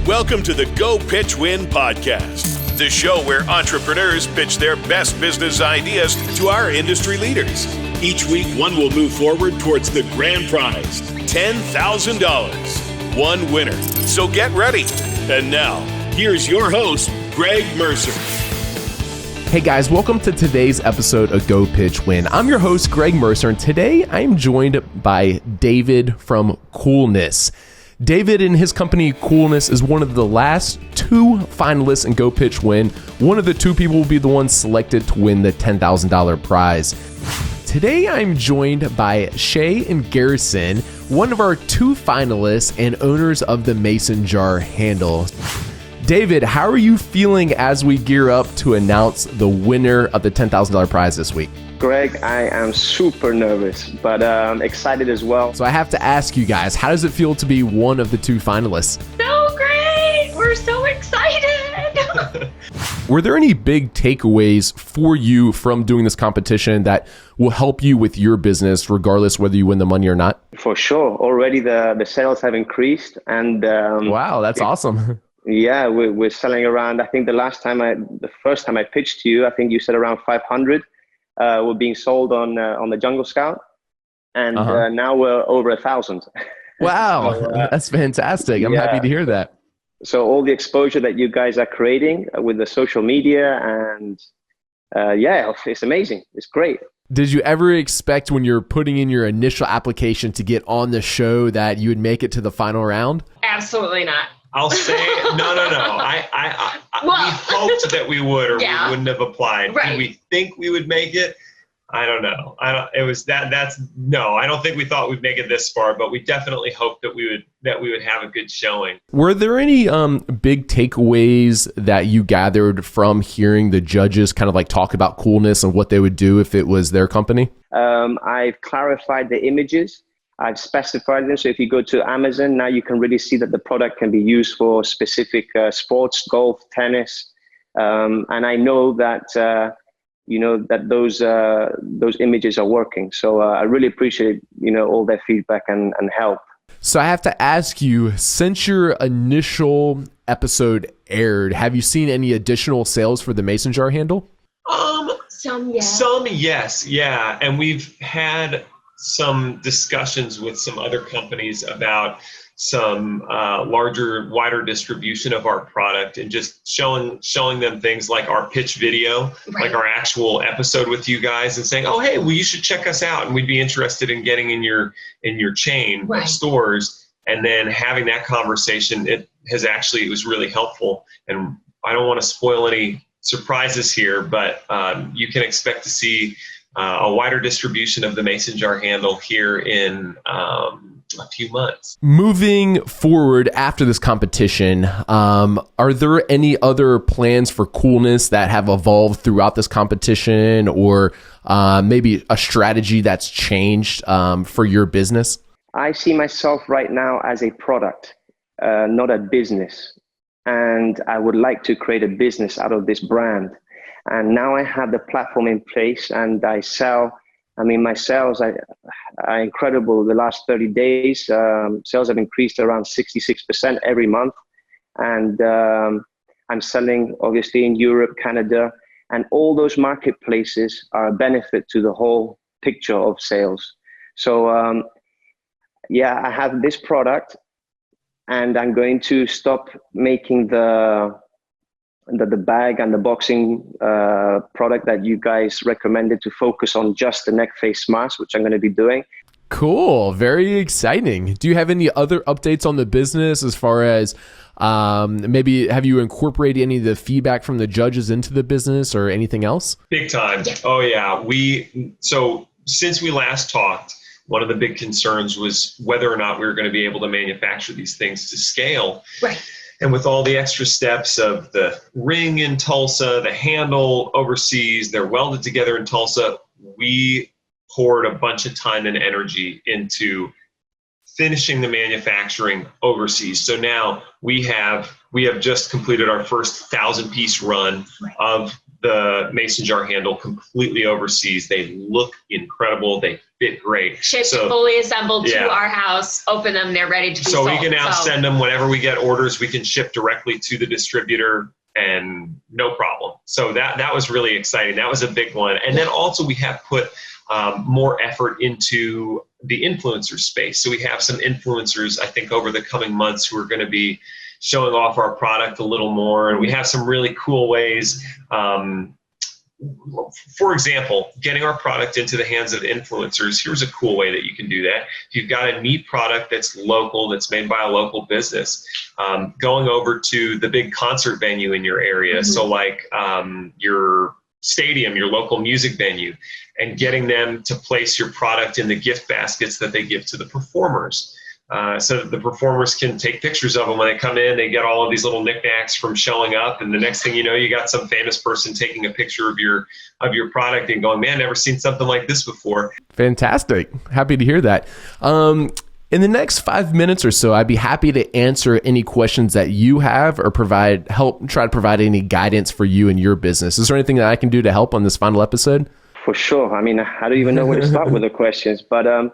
Welcome to the Go Pitch Win podcast, the show where entrepreneurs pitch their best business ideas to our industry leaders. Each week, one will move forward towards the grand prize, $10,000. One winner. So get ready. And now, here's your host, Greg Mercer. Hey guys, welcome to today's episode of Go Pitch Win. I'm your host, Greg Mercer, and today I'm joined by David from Coolness. David and his company, Coolness, is one of the last two finalists in Go Pitch Win. One of the two people will be the one selected to win the $10,000 prize. Today, I'm joined by Shay and Garrison, one of our two finalists and owners of the Mason Jar handle. David, how are you feeling as we gear up to announce the winner of the $10,000 prize this week? Greg, I am super nervous, but excited as well. So I have to ask you guys, how does it feel to be one of the two finalists? So great! We're so excited! Were there any big takeaways for you from doing this competition that will help you with your business, regardless whether you win the money or not? For sure. Already the sales have increased. And wow, that's awesome. Yeah, we're selling around, I think the first time I pitched to you, I think you said around 500 were being sold on the Jungle Scout. And now we're over 1,000. Wow, so, that's fantastic. I'm happy to hear that. So all the exposure that you guys are creating with the social media and it's amazing. It's great. Did you ever expect when you're putting in your initial application to get on the show that you would make it to the final round? Absolutely not. I'll say no. We hoped that we would, or we wouldn't have applied. Right. Did we think we would make it? I don't know. It was no. I don't think we thought we'd make it this far, but we definitely hoped that we would have a good showing. Were there any big takeaways that you gathered from hearing the judges kind of like talk about Coolness and what they would do if it was their company? I've clarified the images. I've specified them. So if you go to Amazon, now you can really see that the product can be used for specific sports, golf, tennis. And I know that, those images are working. So I really appreciate, all their feedback and help. So I have to ask you, since your initial episode aired, have you seen any additional sales for the Mason Jar handle? Some, yes. Some, yes. Yeah. And we've had some discussions with some other companies about some larger, wider distribution of our product, and just showing them things like our pitch video, like our actual episode with you guys, and saying, oh, hey, well, you should check us out, and we'd be interested in getting in your chain of stores. And then having that conversation, it was really helpful. And I don't want to spoil any surprises here, but you can expect to see a wider distribution of the Mason Jar handle here in a few months. Moving forward after this competition, are there any other plans for Coolness that have evolved throughout this competition, or maybe a strategy that's changed for your business? I see myself right now as a product, not a business. And I would like to create a business out of this brand. And now I have the platform in place, and I sell. I mean, my sales are incredible. The last 30 days, sales have increased around 66% every month. And I'm selling, obviously, in Europe, Canada, and all those marketplaces are a benefit to the whole picture of sales. So, I have this product, and I'm going to stop making the bag and the boxing product that you guys recommended, to focus on just the neck face mask, which I'm going to be doing. Cool. Very exciting. Do you have any other updates on the business as far as maybe have you incorporated any of the feedback from the judges into the business or anything else? Big time. Oh yeah. So since we last talked, one of the big concerns was whether or not we were going to be able to manufacture these things to scale. Right. And with all the extra steps of the ring in Tulsa, the handle overseas, they're welded together in Tulsa, we poured a bunch of time and energy into finishing the manufacturing overseas. So now we have just completed our first 1,000-piece run of the mason jar handle completely overseas. They look incredible. They fit great. Shipped fully assembled to our house, open them, they're ready to be sold. So we can now send them whenever we get orders, we can ship directly to the distributor and no problem. So that was really exciting. That was a big one. And then also we have put more effort into the influencer space. So we have some influencers, I think, over the coming months who are going to be showing off our product a little more. And we have some really cool ways. For example, getting our product into the hands of influencers, here's a cool way that you can do that. If you've got a neat product that's local, that's made by a local business, going over to the big concert venue in your area, so like your stadium, your local music venue, and getting them to place your product in the gift baskets that they give to the performers. So that the performers can take pictures of them when they come in. They get all of these little knickknacks from showing up, and the next thing you know, you got some famous person taking a picture of your product and going, "Man, never seen something like this before." Fantastic! Happy to hear that. In the next 5 minutes or so, I'd be happy to answer any questions that you have or try to provide any guidance for you and your business. Is there anything that I can do to help on this final episode? For sure. I mean, I don't even know where to start with the questions, but I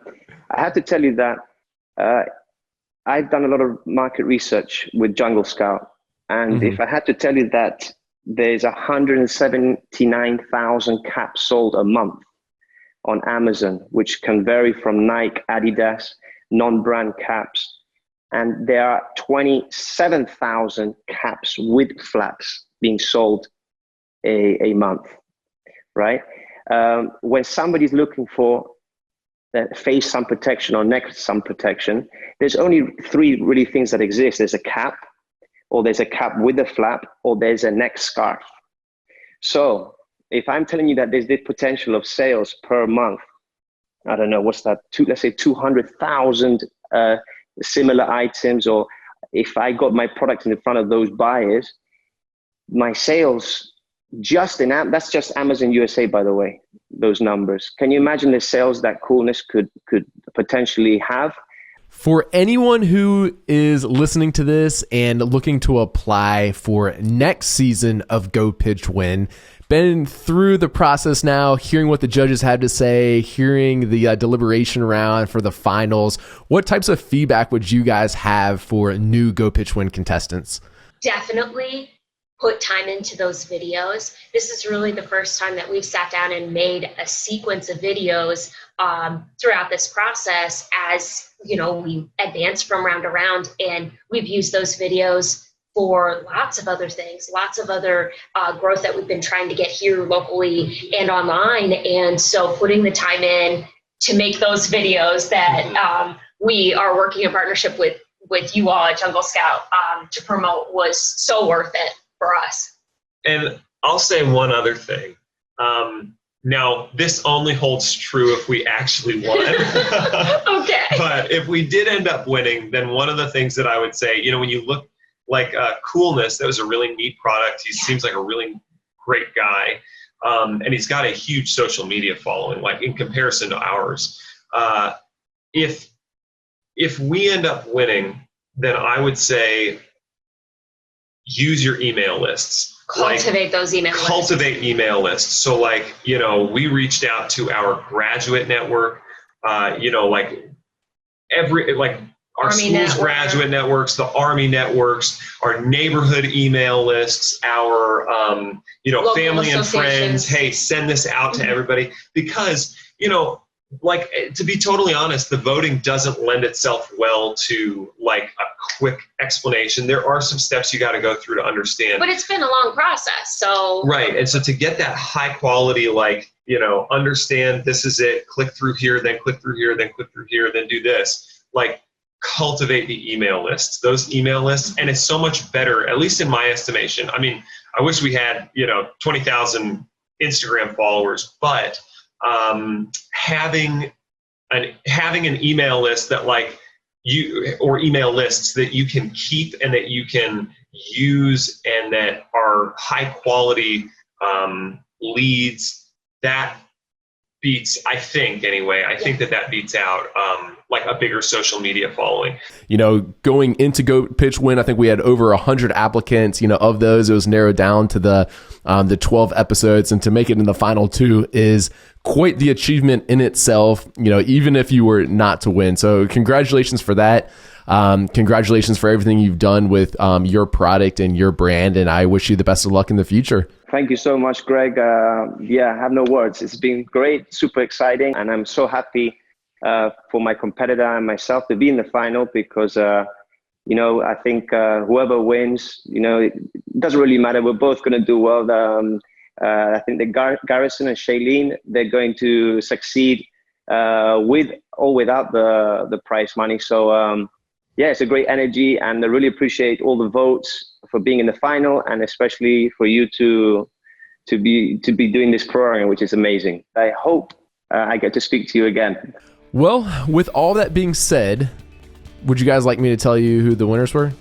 have to tell you that I've done a lot of market research with Jungle Scout. And if I had to tell you that there's 179,000 caps sold a month on Amazon, which can vary from Nike, Adidas, non-brand caps. And there are 27,000 caps with flaps being sold a month, right? When somebody's looking for face sun protection or neck sun protection, there's only three really things that exist. There's a cap, or there's a cap with a flap, or there's a neck scarf. So if I'm telling you that there's the potential of sales per month, I don't know, what's that? Let's say 200,000 similar items, or if I got my product in front of those buyers, my sales that's just Amazon USA, by the way, those numbers. Can you imagine the sales that Coolness could potentially have? For anyone who is listening to this and looking to apply for next season of Go Pitch Win, been through the process now, hearing what the judges had to say, hearing the deliberation round for the finals, what types of feedback would you guys have for new Go Pitch Win contestants? Definitely put time into those videos. This is really the first time that we've sat down and made a sequence of videos throughout this process. As you know, we advance from round to round, and we've used those videos for lots of other things, lots of other growth that we've been trying to get here locally and online. And so putting the time in to make those videos that we are working in partnership with you all at Jungle Scout to promote was so worth it for us. And I'll say one other thing. Now, this only holds true if we actually won. Okay. But if we did end up winning, then one of the things that I would say, you know, when you look like Coolness, that was a really neat product. He seems like a really great guy. And he's got a huge social media following, like in comparison to ours. If we end up winning, then I would say use your email lists. Cultivate those email lists. Cultivate email lists. So like, you know, we reached out to our graduate network, you know, like our Army school's network. graduate networks, the Army networks, our neighborhood email lists, our, you know, Local family and friends. associations. Hey, send this out to everybody, because, you know, like, to be totally honest, the voting doesn't lend itself well to like a quick explanation. There are some steps you got to go through to understand. But it's been a long process, so. Right. And so to get that high quality, like, you know, understand this is it, click through here, then click through here, then click through here, then do this, like, cultivate the email lists, those email lists. And it's so much better, at least in my estimation. I mean, I wish we had, you know, 20,000 Instagram followers, but having an email list that like or email lists that you can keep and that you can use and that are high quality leads, that beats, I think anyway, I think that beats out like a bigger social media following. Going into Go Pitch Win, I think we had over 100 applicants. Of those, it was narrowed down to the 12 episodes, and to make it in the final 2 is quite the achievement in itself, even if you were not to win. So congratulations for that. Congratulations for everything you've done with your product and your brand, and I wish you the best of luck in the future. Thank you so much, Greg. I have no words. It's been great, super exciting, and I'm so happy for my competitor and myself to be in the final because, I think whoever wins, it doesn't really matter. We're both going to do well. I think that Garrison and Shailene, they're going to succeed with or without the prize money. So, it's a great energy, and I really appreciate all the votes for being in the final, and especially for you to be doing this program, which is amazing. I hope I get to speak to you again. Well, with all that being said, would you guys like me to tell you who the winners were?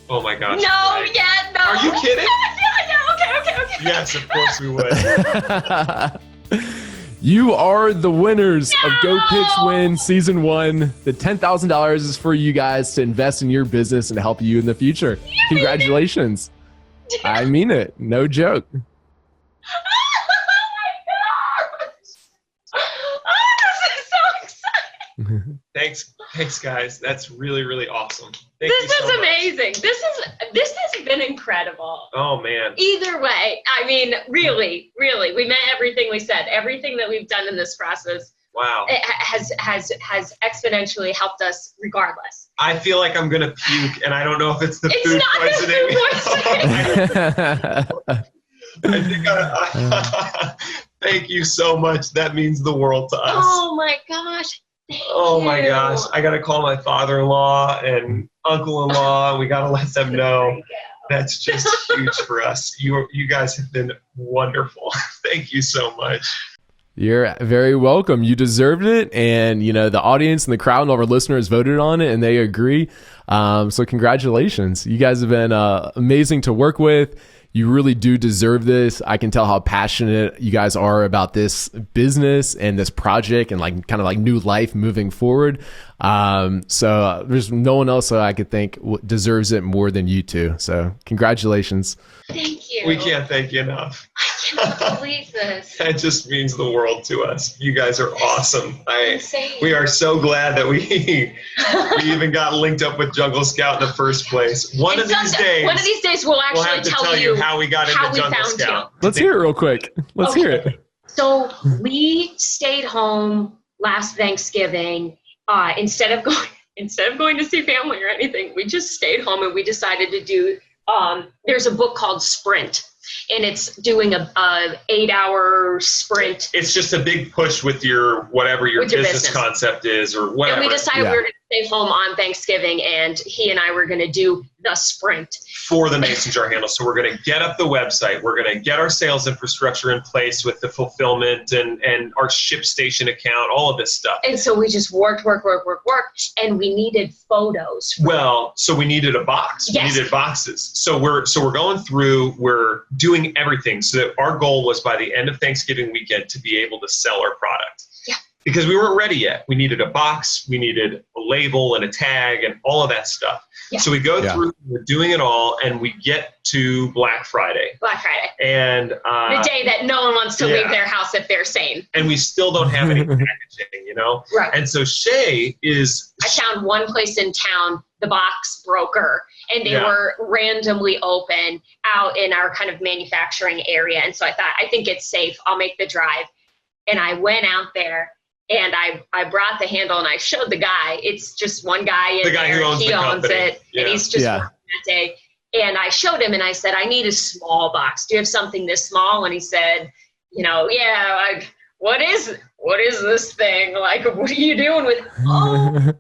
Oh my gosh. No. Are you kidding? Yeah. Okay. Yes, of course we would. You are the winners of Go Pitch Win Season 1. The $10,000 is for you guys to invest in your business and help you in the future. Congratulations. I mean it. No joke. Oh my gosh. Oh, this is so exciting. Thanks guys. That's really, really awesome. Thank This you so is amazing. This has been incredible. Oh man. Either way, I mean, really, we meant everything we said. Everything that we've done in this process, Wow. it has exponentially helped us regardless. I feel like I'm gonna puke, and I don't know if it's the It's food not poisoning. I think thank you so much. That means the world to us. Oh my gosh. Oh my gosh. I got to call my father-in-law and uncle-in-law. We got to let them know. That's just huge for us. You guys have been wonderful. Thank you so much. You're very welcome. You deserved it. And, the audience and the crowd and all our listeners voted on it, and they agree. So congratulations. You guys have been amazing to work with. You really do deserve this. I can tell how passionate you guys are about this business and this project and kind of new life moving forward. So there's no one else that I could think deserves it more than you two. So congratulations. Thank you. We can't thank you enough. I cannot believe this. That just means the world to us. You guys are awesome. Insane. We are so glad that we even got linked up with Jungle Scout in the first place. One of these days we'll actually have to tell you how we got into Jungle Scout. Let's hear it real quick. Let's hear it. So we stayed home last Thanksgiving. Instead of going to see family or anything, we just stayed home, and we decided to do. There's a book called Sprint, and it's doing a 8-hour sprint. It's just a big push with your whatever your business concept is or whatever. And we decided we were going to stay home on Thanksgiving, and he and I were going to do the sprint for the Mason jar handle. So we're going to get up the website. We're going to get our sales infrastructure in place with the fulfillment and our ShipStation account, all of this stuff. And so we just worked, and we needed photos. Well, so we needed a box. Yes. We needed boxes. So we're going through, we're doing everything so that our goal was by the end of Thanksgiving weekend to be able to sell our product. Yeah. Because we weren't ready yet. We needed a box, we needed a label and a tag and all of that stuff. Yeah. So we go through, we're doing it all, and we get to Black Friday. And the day that no one wants to leave their house if they're sane. And we still don't have any packaging, Right. And so Shay is... I found one place in town, the box broker, and they were randomly open out in our kind of manufacturing area. And so I thought, I think it's safe. I'll make the drive. And I went out there, and I brought the handle, and I showed the guy. It's just one guy in there. Who owns he owns it, and he's just working that day. And I showed him, and I said, I need a small box. Do you have something this small? And he said, what is this thing? Like, what are you doing with it? Oh,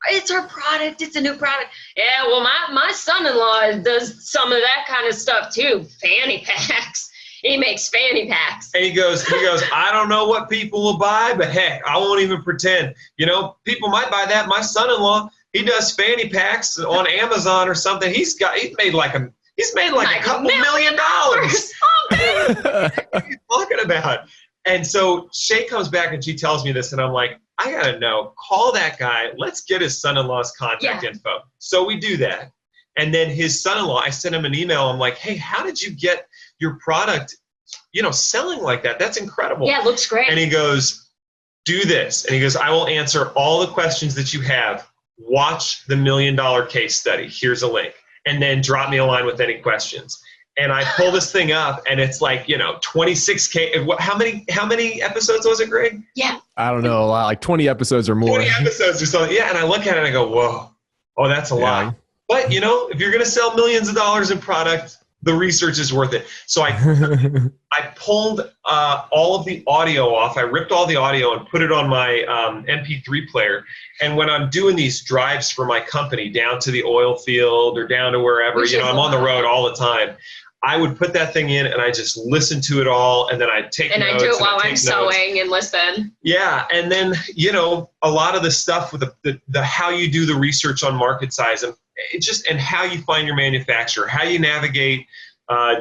it's our product. It's a new product. Yeah, well, my son-in-law does some of that kind of stuff too. Fanny packs. He makes fanny packs. And he goes, I don't know what people will buy, but heck, I won't even pretend. People might buy that. My son-in-law, he does fanny packs on Amazon or something. He's made like a couple $1 million. Oh, What are you talking about? And so Shay comes back and she tells me this, and I'm like, I gotta know, call that guy. Let's get his son-in-law's contact info. So we do that. And then his son-in-law, I sent him an email. I'm like, hey, how did you get your product, selling like that? That's incredible. Yeah, it looks great. And he goes, do this. And he goes, I will answer all the questions that you have. Watch the $1 million case study. Here's a link. And then drop me a line with any questions. And I pull this thing up, and it's like, 26K. How many episodes was it, Greg? Yeah. I don't know, like 20 episodes or more. 20 episodes or something. Yeah, and I look at it and I go, whoa, oh, that's a lot. But, if you're going to sell millions of dollars in product, the research is worth it. So I pulled all of the audio off. I ripped all the audio and put it on my MP3 player. And when I'm doing these drives for my company down to the oil field or down to wherever, I'm on the road all the time, I would put that thing in and I just listen to it all, and then I'd take notes. And I do it while I'm sewing and listen. Yeah, and then, a lot of the stuff with the how you do the research on market size and how you find your manufacturer, how you navigate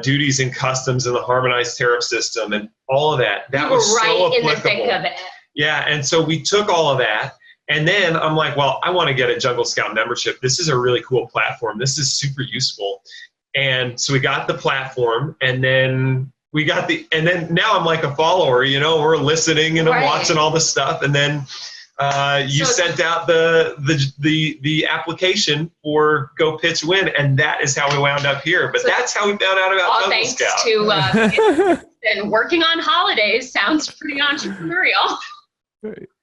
duties and customs and the harmonized tariff system and all of that. That was so applicable. In the thick of it. Yeah, and so we took all of that, and then I'm like, well, I want to get a Jungle Scout membership. This is a really cool platform. This is super useful. And so we got the platform, and then now I'm like a follower, we're listening and I'm watching all this stuff. And then you sent out the application for Go Pitch Win, and that is how we wound up here. But that's how we found out about Jungle Scout. Thanks to and working on holidays sounds pretty entrepreneurial.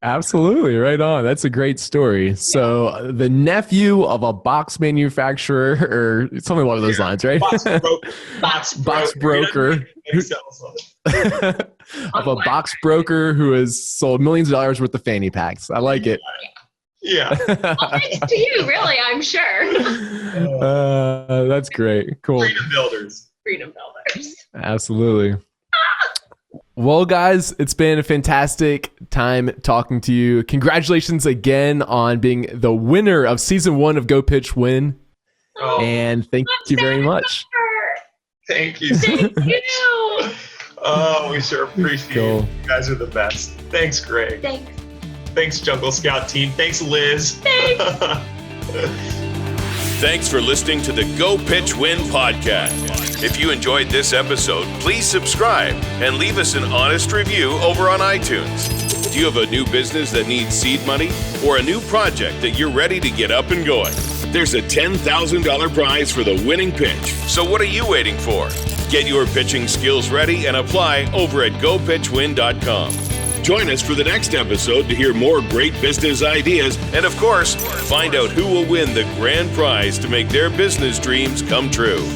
Absolutely. Right on. That's a great story. So the nephew of a box manufacturer or something along those lines, right? Box broker. Of a box broker who has sold millions of dollars worth of fanny packs. I like it. Yeah. Well, thanks to you, really, I'm sure. That's great. Cool. Freedom builders. Absolutely. Well, guys, it's been a fantastic time talking to you. Congratulations again on being the winner of season 1 of Go Pitch Win. And thank you very much. Thank you. Thank you. Oh, we sure appreciate it. You guys are the best. Thanks, Greg. Thanks, Jungle Scout team. Thanks, Liz. Thanks. Thanks for listening to the Go Pitch Win podcast. If you enjoyed this episode, please subscribe and leave us an honest review over on iTunes. Do you have a new business that needs seed money or a new project that you're ready to get up and going? There's a $10,000 prize for the winning pitch. So what are you waiting for? Get your pitching skills ready and apply over at gopitchwin.com. Join us for the next episode to hear more great business ideas and, of course, find out who will win the grand prize to make their business dreams come true.